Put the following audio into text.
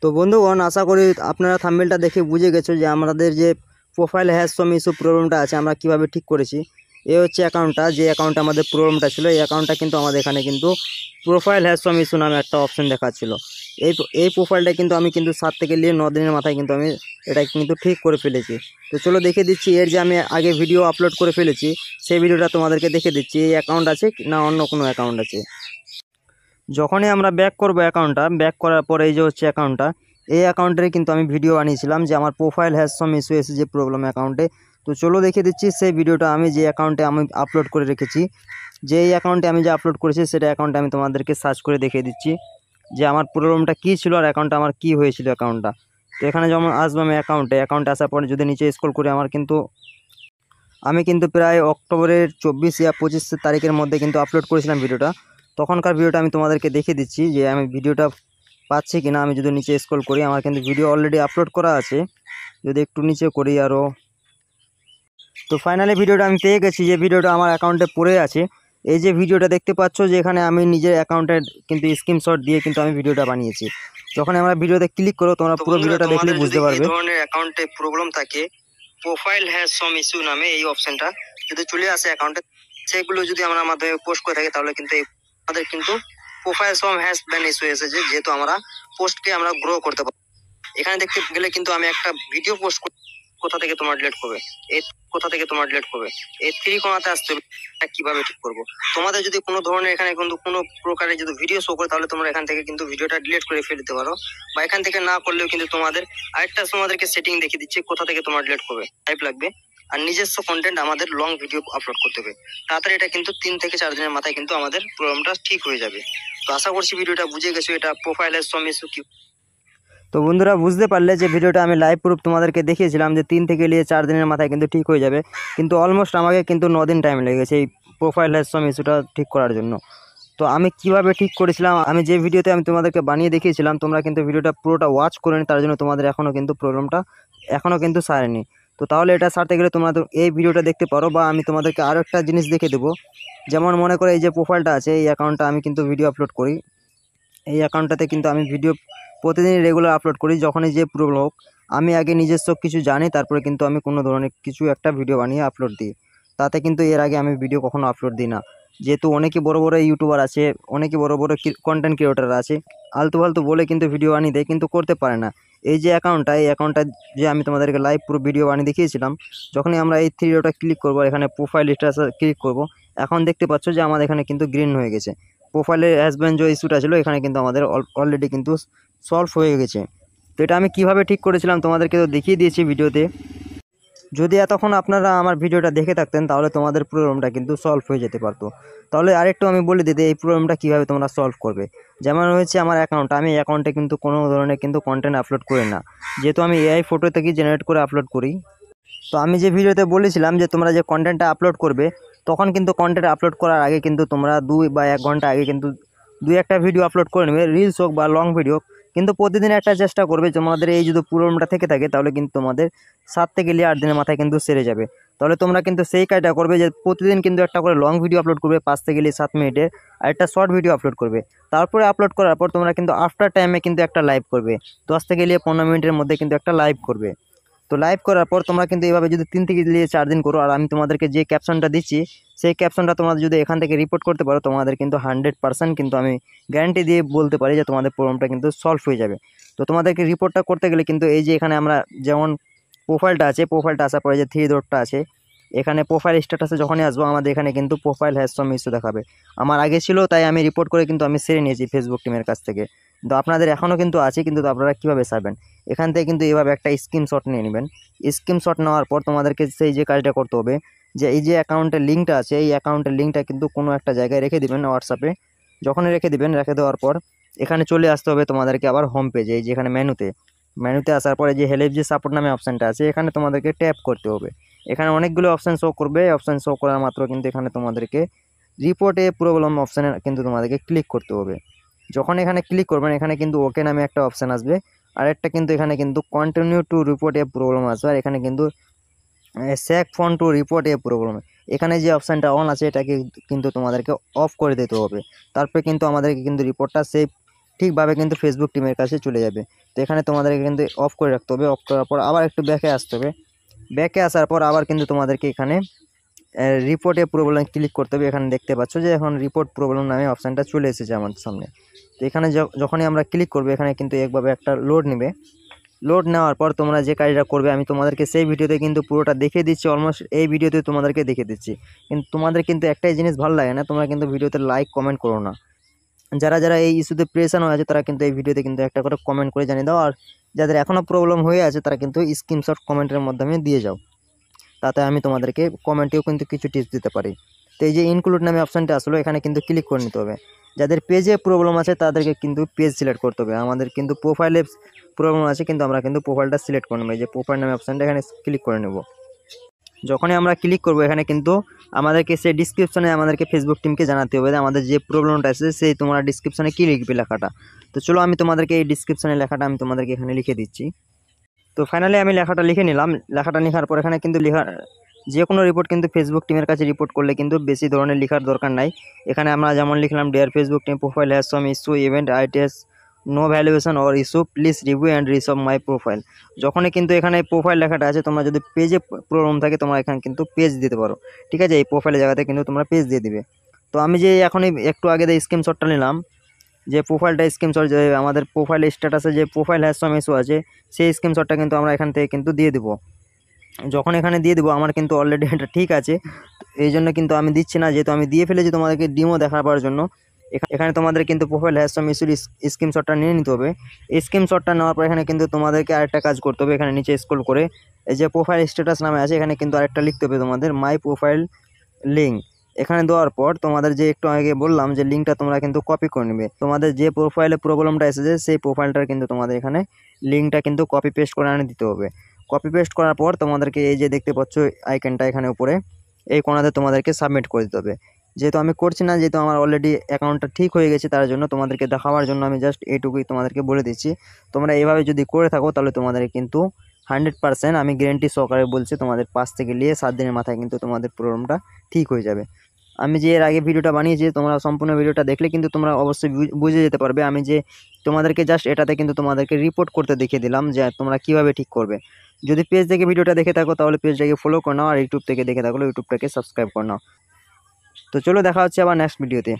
তো বন্ধুগণ, আশা করি আপনারা থাম্বনেলটা দেখে বুঝে গেছো যে আমাদের যে প্রোফাইল হ্যাশ সাম ইস্যু প্রবলেমটা আছে আমরা কিভাবে ঠিক করেছি। এই হচ্ছে অ্যাকাউন্টটা, যে অ্যাকাউন্টে আমাদের প্রবলেমটা ছিল। এই অ্যাকাউন্টটা কিন্তু আমাদের এখানে কিন্তু প্রোফাইল হ্যাশ সাম ইস্যু নামে একটা অপশন দেখাচ্ছিল। এই প্রোফাইলটা কিন্তু আমি কিন্তু 7 থেকে নিয়ে 9 দিনের মাথায় কিন্তু আমি এটা কিন্তু ঠিক করে ফেলেছি। তো চলো দেখে দিচ্ছি, এর যে আমি আগে ভিডিও আপলোড করে ফেলেছি সেই ভিডিওটা তোমাদেরকে দেখে দিচ্ছি এই অ্যাকাউন্ট আছে না অন্য কোনো অ্যাকাউন্ট আছে। যখনই আমরা ব্যাক করব অ্যাকাউন্টটা, ব্যাক করার পরে এই যে হচ্ছে অ্যাকাউন্টটা, এই অ্যাকাউন্টের কিন্তু আমি ভিডিও বানিয়েছিলাম যে আমার প্রোফাইল হ্যাজ সাম ইস্যু এসে যে প্রবলেম অ্যাকাউন্টে। তো চলো দেখে দিচ্ছি সেই ভিডিওটা আমি যে অ্যাকাউন্টে আমি আপলোড করে রেখেছি। যে এই অ্যাকাউন্টে আমি যে আপলোড করেছি সেটা অ্যাকাউন্টে আমি তোমাদেরকে সার্চ করে দেখিয়ে দিচ্ছি যে আমার প্রবলেমটা কী ছিল আর অ্যাকাউন্টটা আমার কী হয়েছিল অ্যাকাউন্টটা। তো এখানে যেমন আসবো আমি অ্যাকাউন্টে আসার পরে যদি নিচে স্ক্রল করে আমি কিন্তু প্রায় অক্টোবরের 24 বা 25 তারিখের মধ্যে কিন্তু আপলোড করেছিলাম ভিডিওটা। তখনকার ভিডিওটা আমি তোমাদেরকে দেখিয়ে দিচ্ছি যে আমি ভিডিওটা পাচ্ছি কিনা। আমি যদি নিচে স্ক্রল করি আমার কিন্তু ভিডিও অলরেডি আপলোড করা আছে, যদি একটু নিচে করি আরও। তো ফাইনালি ভিডিওটা আমি পেয়ে গেছি, যে ভিডিওটা আমার অ্যাকাউন্টে পড়ে আছে। এই যে ভিডিওটা দেখতে পাচ্ছ যে এখানে আমি নিজের অ্যাকাউন্টের কিন্তু স্ক্রিনশট দিয়ে কিন্তু আমি ভিডিওটা বানিয়েছি। যখন আমরা ভিডিওতে ক্লিক করো তোমরা পুরো ভিডিওটা দেখলে বুঝতে পারবে। এই ধরনের অ্যাকাউন্টে প্রবলেম থাকে, প্রোফাইল হ্যাজ সাম ইস্যু নামে এই অপশনটা যদি চলে আসে অ্যাকাউন্টে, সেগুলো যদি আমরা মাধ্যমে পোস্ট করে থাকি তাহলে কিন্তু আমাদের কিন্তু profile some has ban issue এসেছে, যেহেতু আমরা পোস্টকে আমরা গ্রো করতে পারি। এখানে দেখতে গেলে কিন্তু আমি একটা ভিডিও পোস্ট কোথা থেকে তোমার ডিলিট করবে, এই 3 কোণাতে আসতে হবে। কিভাবে ঠিক করবো, তোমাদের যদি কোনো ধরনের এখানে কিন্তু কোনো প্রকারের যদি ভিডিও শো করে তাহলে তোমরা এখান থেকে কিন্তু ভিডিওটা ডিলিট করে ফেলতে পারো, বা এখান থেকে না করলেও কিন্তু তোমাদেরকে সেটিং দেখিয়ে দিচ্ছে কোথা থেকে তোমার ডিলিট করবে। টাইপ লাগবে আর নিজস্ব কন্টেন্ট আমাদের লং ভিডিও আপলোড করতে হবে। তাড়াতাড়ি এটা কিন্তু 3 থেকে 4 দিনের মাথায় কিন্তু আমাদের প্রবলেমটা ঠিক হয়ে যাবে। তো আশা করছি ভিডিওটা বুঝে গেছো এটা প্রোফাইলের সাম ইস্যু কি। তো বন্ধুরা বুঝতে পারলে যে ভিডিওটা আমি লাইভ প্রুফ তোমাদেরকে দেখিয়েছিলাম যে 3 থেকে নিয়ে 4 দিনের মাথায় কিন্তু ঠিক হয়ে যাবে, কিন্তু অলমোস্ট আমাকে কিন্তু 9 দিন টাইম লেগেছে এই প্রোফাইল হ্যাশ সাম ইস্যুটা ঠিক করার জন্য। তো আমি কিভাবে ঠিক করেছিলাম, আমি যে ভিডিওতে আমি তোমাদেরকে বানিয়ে দেখিয়েছিলাম তোমরা কিন্তু ভিডিওটা পুরোটা ওয়াচ করে নি, তার জন্য তোমাদের এখনও কিন্তু প্রবলেমটা কিন্তু সারেনি। তো তাহলে এটা সারতে গেলে তোমরা এই ভিডিওটা দেখতে পারো, বা আমি তোমাদেরকে আরও একটা জিনিস দেখে দেবো। যেমন মনে করে এই যে প্রোফাইলটা আছে এই অ্যাকাউন্টটা আমি কিন্তু ভিডিও আপলোড করি, এই অ্যাকাউন্টটাতে কিন্তু আমি ভিডিও প্রতিদিন রেগুলার আপলোড করি। যখনই যে প্রবলেম হোক আমি আগে নিজস্ব কিছু জানি, তারপরে কিন্তু আমি কোনো ধরনের কিছু একটা ভিডিও বানিয়ে আপলোড দিই। তাতে কিন্তু এর আগে আমি ভিডিও কখনো আপলোড দিই না, যেহেতু অনেকে বড় বড় ইউটিউবার আছে, অনেকে বড় বড় কন্টেন্ট ক্রিয়েটর আছে, আলতু ফালতু বলে কিন্তু ভিডিও বানিয়ে দেয় কিন্তু করতে পারে না। এই যে অ্যাকাউন্টটা যে আমি তোমাদেরকে লাইভ পুরো ভিডিও বানিয়ে দেখিয়েছিলাম, যখনই আমরা এই 3 ডটে ক্লিক করব, এখানে প্রোফাইল স্ট্যাটাসে ক্লিক করব, এখন দেখতে পাচ্ছ যে আমাদের এখানে কিন্তু গ্রিন হয়ে গেছে। প্রোফাইলে হ্যাজব্যান্ড যে ইস্যুটা ছিল এখানে কিন্তু আমাদের অলরেডি কিন্তু সলভ হয়ে গেছে। তো এটা আমি কিভাবে ঠিক করেছিলাম তোমাদেরকে তো দেখিয়ে দিয়েছি ভিডিওতে। যদি এতক্ষণ আপনারা আমার ভিডিওটা দেখে থাকতেন তাহলে তোমাদের প্রবলেমটা কিন্তু সলভ হয়ে যেতে পারতো। তাহলে আরেকটু আমি বলে দিতে এই প্রবলেমটা কীভাবে তোমরা সলভ করবে। যেমন হয়েছে আমার আমি অ্যাকাউন্টে কিন্তু কোনো ধরনের কিন্তু কন্টেন্ট আপলোড করি না, যেহেতু আমি এআই ফটো থেকে জেনারেট করে আপলোড করি। তো আমি যে ভিডিওতে বলেছিলাম যে তোমরা যে কন্টেন্টটা আপলোড করবে, তখন কিন্তু কন্টেন্ট আপলোড করার আগে কিন্তু তোমরা 2 বা 1 ঘন্টা আগে কিন্তু 2-1টা ভিডিও আপলোড করে নেবে, রিলস হোক বা লং ভিডিও। কিন্তু প্রতিদিন একটা চেষ্টা করবে, তোমাদের এই যদি প্রবলেমটা থেকে থাকে তাহলে কিন্তু তোমাদের 7 থেকে 8 দিনের মাথায় কিন্তু সেরে যাবে। তাহলে তোমরা কিন্তু সেই কাজটা করবে যে প্রতিদিন কিন্তু একটা করে লং ভিডিও আপলোড করবে 5 থেকে 7 মিনিটের, আর একটা শর্ট ভিডিও আপলোড করবে। তারপরে আপলোড করার পর তোমরা কিন্তু আফটার টাইমে কিন্তু একটা লাইভ করবে, 10 থেকে 15 মিনিটের মধ্যে কিন্তু একটা লাইভ করবে। তো লাইভ করার পর তোমরা কিন্তু এইভাবে যদি 3 থেকে 4 দিন করো, আর আমি তোমাদেরকে যে ক্যাপশনটা দিচ্ছি সেই ক্যাপশনটা তোমরা যদি এখান থেকে রিপোর্ট করতে পারো, তোমাদের কিন্তু 100% কিন্তু আমি গ্যারান্টি দিয়ে বলতে পারি যে তোমাদের প্রবলেমটা কিন্তু সলভ হয়ে যাবে। তো তোমাদেরকে রিপোর্টটা করতে গেলে কিন্তু এই যে এখানে আমরা যেমন প্রোফাইলটা আসার পরে যে 3 ডটটা আছে, এখানে প্রোফাইল স্ট্যাটাসে যখনই আসবো আমাদের এখানে কিন্তু প্রোফাইল হ্যাজ সাম ইস্যু দেখাবে। আমার আগে ছিল তাই আমি রিপোর্ট করে কিন্তু আমি সেরে নিয়েছি ফেসবুক টিমের কাছ থেকে। কিন্তু আপনাদের এখনও কিন্তু আছে, কিন্তু আপনারা কীভাবে সারবেন, এখান থেকে কিন্তু এভাবে একটা স্ক্রিনশট নিয়ে নেবেন। স্ক্রিনশট নেওয়ার পর তোমাদেরকে সেই যে কাজটা করতে হবে যে এই যে অ্যাকাউন্টের লিঙ্কটা আছে এই অ্যাকাউন্টের লিঙ্কটা কিন্তু কোনো একটা জায়গায় রেখে দিবেন হোয়াটসঅ্যাপে। যখনই রেখে দেওয়ার পর এখানে চলে আসতে হবে তোমাদেরকে আবার হোম পেজে। এই যে এখানে মেনুতে আসার পরে যে হেল্প যে সাপোর্ট নামে অপশানটা আছে এখানে তোমাদেরকে ট্যাপ করতে হবে। এখানে অনেকগুলো অপশান শো করবে, অপশান শো করার মাত্র কিন্তু এখানে তোমাদেরকে রিপোর্ট এ প্রবলেম অপশানে কিন্তু তোমাদেরকে ক্লিক করতে হবে। যখন এখানে ক্লিক করবেন এখানে কিন্তু ওকে নামে একটা অপশান আসবে, আর একটা কিন্তু এখানে কিন্তু continue to report a problem আসবে, আর এখানে কিন্তু স্যাক phone to report a problem, এখানে যে অপশানটা অন আছে এটাকে কিন্তু তোমাদেরকে অফ করে দিতে হবে। তারপরে কিন্তু আমাদেরকে কিন্তু রিপোর্টটা সেভ ঠিকভাবে কিন্তু ফেসবুক টিমের কাছে চলে যাবে। তো এখানে তোমাদেরকে কিন্তু অফ করে রাখতে হবে। অফ করার পর আবার একটু ব্যাকে আসতে হবে। ব্যাকে আসার পর আবার কিন্তু তোমাদেরকে এখানে রিপোর্টে প্রবলেম ক্লিক করতে হবে। এখানে দেখতে পাচ্ছ যে এখন রিপোর্ট প্রবলেম নামে অপশানটা চলে এসেছে আমাদের সামনে। তো এখানে যখনই আমরা ক্লিক করবো এখানে কিন্তু একভাবে একটা লোড নেবে। লোড নেওয়ার পর তোমরা যে কাজটা করবে আমি তোমাদেরকে সেই ভিডিওতে কিন্তু পুরোটা দেখিয়ে দিচ্ছি, অলমোস্ট এই ভিডিওতে তোমাদেরকে দেখিয়ে দিচ্ছি। কিন্তু তোমাদের কিন্তু একটাই জিনিস ভালো লাগে না, তোমরা কিন্তু ভিডিওতে লাইক কমেন্ট করো না। যারা যারা এই ইস্যুতে প্রেশান হয়ে আছে তারা কিন্তু এই ভিডিওতে কিন্তু একটা করে কমেন্ট করে জানিয়ে দাও। আর যাদের এখনও প্রবলেম হয়ে আছে তারা কিন্তু স্ক্রিনশট কমেন্টের মাধ্যমে দিয়ে যাও, তাতে আমি তোমাদেরকে কমেন্টেও কিন্তু কিছু টিপস দিতে পারি। তো এই যে ইনক্লুড নামে অপশানটা আসলো এখানে কিন্তু ক্লিক করে নিতে হবে। যাদের পেজে প্রবলেম আছে তাদেরকে কিন্তু পেজ সিলেক্ট করতে হবে। আমাদের কিন্তু প্রোফাইলে প্রবলেম আছে কিন্তু আমরা কিন্তু প্রোফাইলটা সিলেক্ট করে নেব। এই যে প্রোফাইল নামে অপশানটা এখানে ক্লিক করে নেব। যখনই আমরা ক্লিক করব এখানে কিন্তু আমাদেরকে সেই ডিসক্রিপশনে আমাদেরকে ফেসবুক টিমকে জানাতে হবে যে আমাদের যে প্রবলেমটা আছে সেই তোমরা ডিসক্রিপশনে কী লিখবে লেখাটা। তো চলো আমি তোমাদেরকে এই ডিসক্রিপশনে লেখাটা আমি তোমাদেরকে এখানে লিখে দিচ্ছি। তো ফাইনালি আমি লেখাটা লিখে নিলাম। লেখাটা লেখার পর এখানে কিন্তু যে কোনো রিপোর্ট কিন্তু ফেসবুক টিমের কাছে রিপোর্ট করলে কিন্তু বেশি ধরনের লেখার দরকার নাই। এখানে আমরা যেমন লিখলাম dear Facebook team profile has some issue event it's no valuation or issue please review and resolve my profile. যখনই কিন্তু এখানে প্রোফাইল লেখাটা আছে তোমরা যদি পেজে প্রবলেম থাকে তোমরা এখানে কিন্তু পেজ দিতে পারো। ঠিক আছে, এই প্রোফাইলের জায়গাতে কিন্তু তোমরা পেজ দিয়ে দিবে। তো আমি যে এখনই একটু আগে স্ক্রিনশটটা নিলাম, যে প্রোফাইলটা স্ক্রিনশট, যে আমাদের প্রোফাইল স্ট্যাটাসে যে প্রোফাইল হ্যাজ সাম ইস্যু আছে সেই স্ক্রিনশটটা কিন্তু আমরা এখান থেকে কিন্তু দিয়ে দেবো। যখন এখানে দিয়ে দেবো আমার কিন্তু অলরেডি এটা ঠিক আছে, এই জন্য কিন্তু আমি দিচ্ছি না, যেহেতু আমি দিয়ে ফেলেছি তোমাদেরকে ডিমো দেখাবার জন্য। এখানে তোমাদের কিন্তু প্রোফাইল হ্যাজ সাম ইস্যুর স্ক্রিনশটটা নিয়ে নিতে হবে। এই স্ক্রিনশটটা নেওয়ার পর এখানে কিন্তু তোমাদেরকে আরেকটা কাজ করতে হবে। এখানে নিচে স্ক্রল করে এই যে প্রোফাইল স্ট্যাটাস নামে আছে এখানে কিন্তু আরেকটা লিখতে হবে তোমাদের মাই প্রোফাইল লিঙ্ক। এখানে দেওয়ার পর তোমাদের যে একটু আগে বললাম যে লিঙ্কটা তোমরা কিন্তু কপি করে নেবে। তোমাদের যে প্রোফাইলে প্রবলেমটা এসেছে সেই প্রোফাইলটার কিন্তু তোমাদের এখানে লিঙ্কটা কিন্তু কপি পেস্ট করে এনে দিতে হবে। কপি পেস্ট করার পর তোমাদেরকে এই যে দেখতে পাচ্ছ আইকনটা এখানে উপরে এই কোণাতে তোমাদেরকে সাবমিট করে দিতে হবে। যেহেতু আমি করছি না, যেহেতু আমার অলরেডি অ্যাকাউন্টটা ঠিক হয়ে গেছে, তার জন্য তোমাদেরকে দেখাবার জন্য আমি জাস্ট এইটুকুই তোমাদেরকে বলে দিচ্ছি। তোমরা এইভাবে যদি করে থাকো তাহলে তোমাদের কিন্তু 100% আমি গ্যারেন্টি সহকারে বলছি তোমাদের 5 থেকে নিয়ে 7 দিনের মাথায় কিন্তু তোমাদের প্রবলেমটা ঠিক হয়ে যাবে। আমি যে এর আগে ভিডিওটা বানিয়েছি তোমরা সম্পূর্ণ ভিডিওটা দেখলে কিন্তু তোমরা অবশ্যই বুঝে যেতে পারবে। আমি যে তোমাদেরকে জাস্ট এটাতে কিন্তু তোমাদেরকে রিপোর্ট করতে দেখিয়ে দিলাম যে তোমরা কিভাবে ঠিক করবে। যদি পেজ থেকে ভিডিওটা দেখে থাকো তাহলে পেজটাকে ফলো করে নাও, আর ইউটিউব থেকে দেখে থাকলে ইউটিউবটাকে সাবস্ক্রাইব করে নাও। তো চলো দেখা হচ্ছে আবার নেক্সট ভিডিওতে।